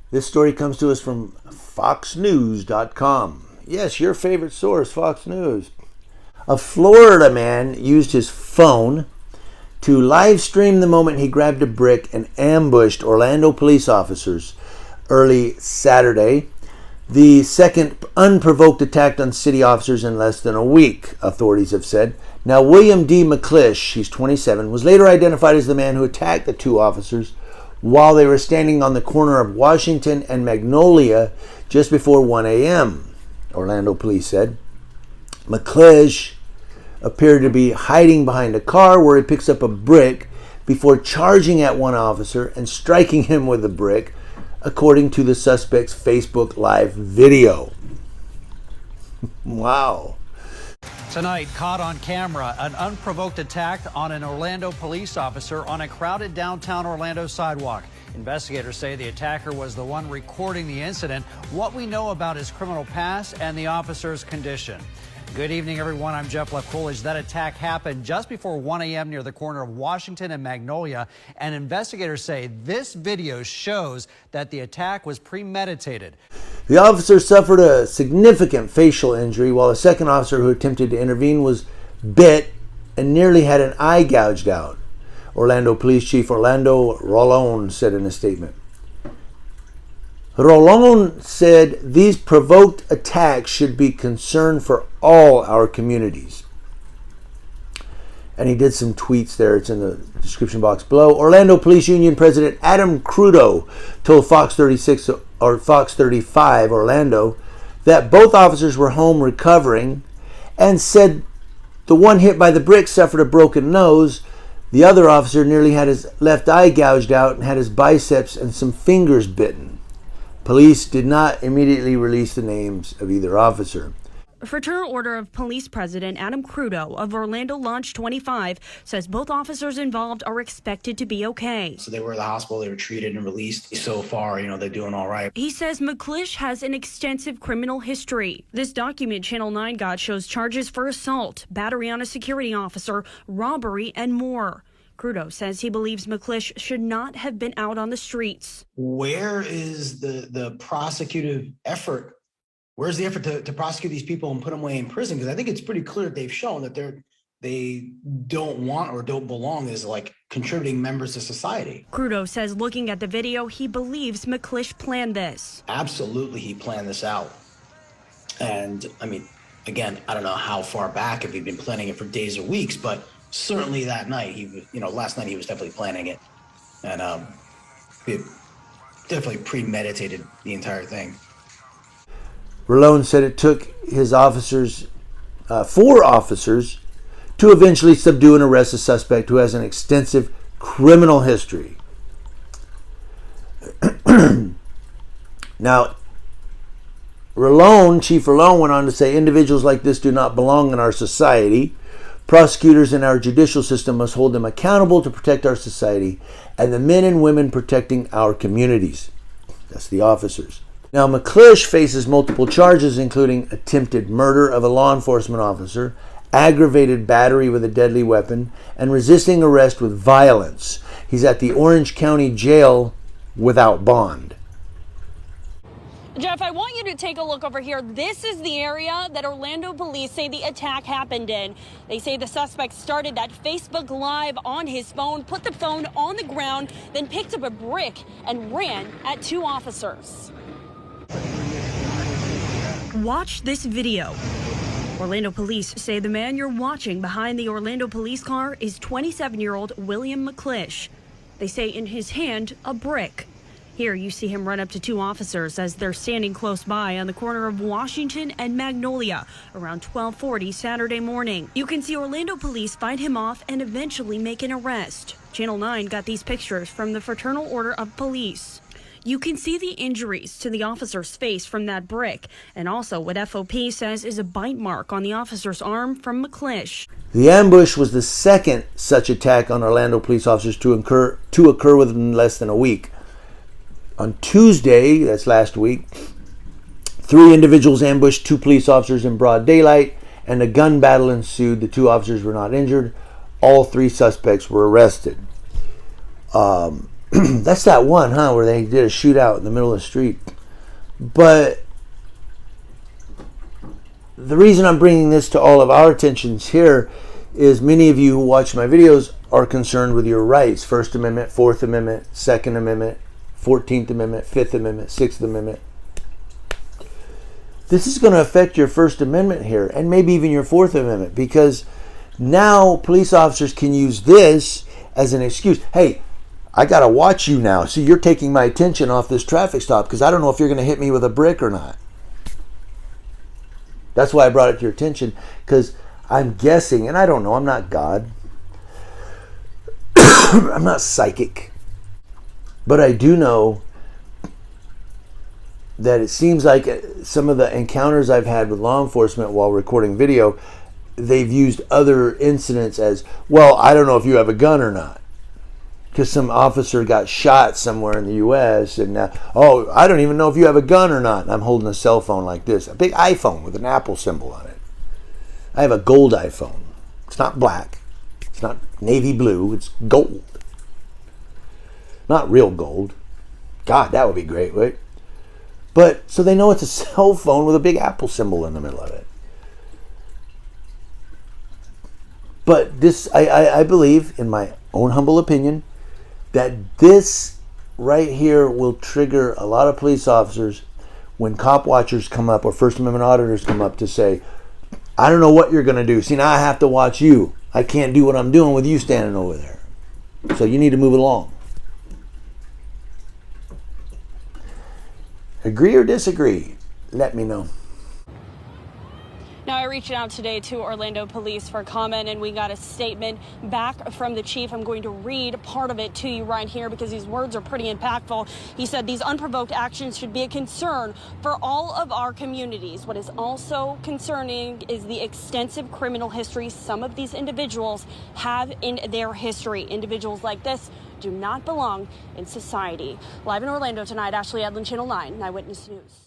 This story comes to us from FoxNews.com. Yes, your favorite source, Fox News. A Florida man used his phone to live stream the moment he grabbed a brick and ambushed Orlando police officers early Saturday. The second unprovoked attack on city officers in less than a week, authorities have said. Now, William D. McClish, he's 27, was later identified as the man who attacked the two officers while they were standing on the corner of Washington and Magnolia just before 1 a.m., Orlando police said. McClish appeared to be hiding behind a car where he picks up a brick before charging at one officer and striking him with the brick, according to the suspect's Facebook Live video. Wow. Tonight, caught on camera, an unprovoked attack on an Orlando police officer on a crowded downtown Orlando sidewalk. Investigators say the attacker was the one recording the incident. What we know about his criminal past and the officer's condition. Good evening, everyone. I'm Jeff Left Coolidge. That attack happened just before 1 a.m. near the corner of Washington and Magnolia, and investigators say this video shows that the attack was premeditated. The officer suffered a significant facial injury, while a second officer who attempted to intervene was bit and nearly had an eye gouged out, Orlando Police Chief Orlando Rolón said in a statement. Rolón said these provoked attacks should be concern for all our communities. And he did some tweets there. It's in the description box below. Orlando Police Union President Adam Crudo told Fox 36 or Fox 35 Orlando that both officers were home recovering, and said the one hit by the brick suffered a broken nose. The other officer nearly had his left eye gouged out and had his biceps and some fingers bitten. Police did not immediately release the names of either officer. Fraternal Order of Police President Adam Crudo of Orlando Launch 25 says both officers involved are expected to be okay. So they were at the hospital, they were treated and released. So far, they're doing all right. He says McClish has an extensive criminal history. This document Channel 9 got shows charges for assault, battery on a security officer, robbery, and more. Crudo says he believes McClish should not have been out on the streets. Where is the prosecutive effort? Where's the effort to prosecute these people and put them away in prison? Because I think it's pretty clear that they've shown that they don't want or don't belong as like contributing members to society. Crudo says looking at the video, he believes McClish planned this. Absolutely, he planned this out. And again, I don't know how far back, if he'd been planning it for days or weeks, but certainly that night, last night he was definitely planning it, and it definitely premeditated the entire thing. Rolón said it took his officers, 4 officers, to eventually subdue and arrest a suspect who has an extensive criminal history. Now, Chief Rolón went on to say individuals like this do not belong in our society. Prosecutors in our judicial system must hold them accountable to protect our society and the men and women protecting our communities. That's the officers. Now, McClish faces multiple charges, including attempted murder of a law enforcement officer, aggravated battery with a deadly weapon, and resisting arrest with violence. He's at the Orange County Jail without bond. Jeff, I want you to take a look over here. This is the area that Orlando police say the attack happened in. They say the suspect started that Facebook Live on his phone, put the phone on the ground, then picked up a brick and ran at 2 officers. Watch this video. Orlando police say the man you're watching behind the Orlando police car is 27-year-old William McClish. They say in his hand, a brick. Here you see him run up to 2 officers as they're standing close by on the corner of Washington and Magnolia around 12:40 Saturday morning. You can see Orlando police fight him off and eventually make an arrest. Channel 9 got these pictures from the Fraternal Order of Police. You can see the injuries to the officer's face from that brick, and also what FOP says is a bite mark on the officer's arm from McClish. The ambush was the second such attack on Orlando police officers to occur within less than a week. On Tuesday, that's last week, 3 individuals ambushed 2 police officers in broad daylight, and a gun battle ensued. The 2 officers were not injured. All 3 suspects were arrested. That's that one, huh, where they did a shootout in the middle of the street. But the reason I'm bringing this to all of our attentions here is many of you who watch my videos are concerned with your rights. First Amendment, Fourth Amendment, Second Amendment, 14th Amendment, Fifth Amendment, Sixth Amendment. This is going to affect your First Amendment here, and maybe even your Fourth Amendment, because now police officers can use this as an excuse. Hey, I got to watch you now. See, you're taking my attention off this traffic stop because I don't know if you're going to hit me with a brick or not. That's why I brought it to your attention, because I'm guessing, and I don't know, I'm not God. I'm not psychic. But I do know that it seems like some of the encounters I've had with law enforcement while recording video, they've used other incidents as, well, I don't know if you have a gun or not. Because some officer got shot somewhere in the U.S. and, oh, I don't even know if you have a gun or not. And I'm holding a cell phone like this, a big iPhone with an Apple symbol on it. I have a gold iPhone. It's not black. It's not navy blue. It's gold. Not real gold. God, that would be great, right? But, so they know it's a cell phone with a big Apple symbol in the middle of it. But this, I believe, in my own humble opinion, that this right here will trigger a lot of police officers when cop watchers come up or First Amendment auditors come up to say, I don't know what you're going to do. See, now I have to watch you. I can't do what I'm doing with you standing over there. So you need to move along. Agree or disagree? Let me know. Now, I reached out today to Orlando Police for comment, and we got a statement back from the chief. I'm going to read part of it to you right here because these words are pretty impactful. He said these unprovoked actions should be a concern for all of our communities. What is also concerning is the extensive criminal history some of these individuals have in their history. Individuals like this do not belong in society. Live in Orlando tonight, Ashley Edlin, Channel 9 Eyewitness News.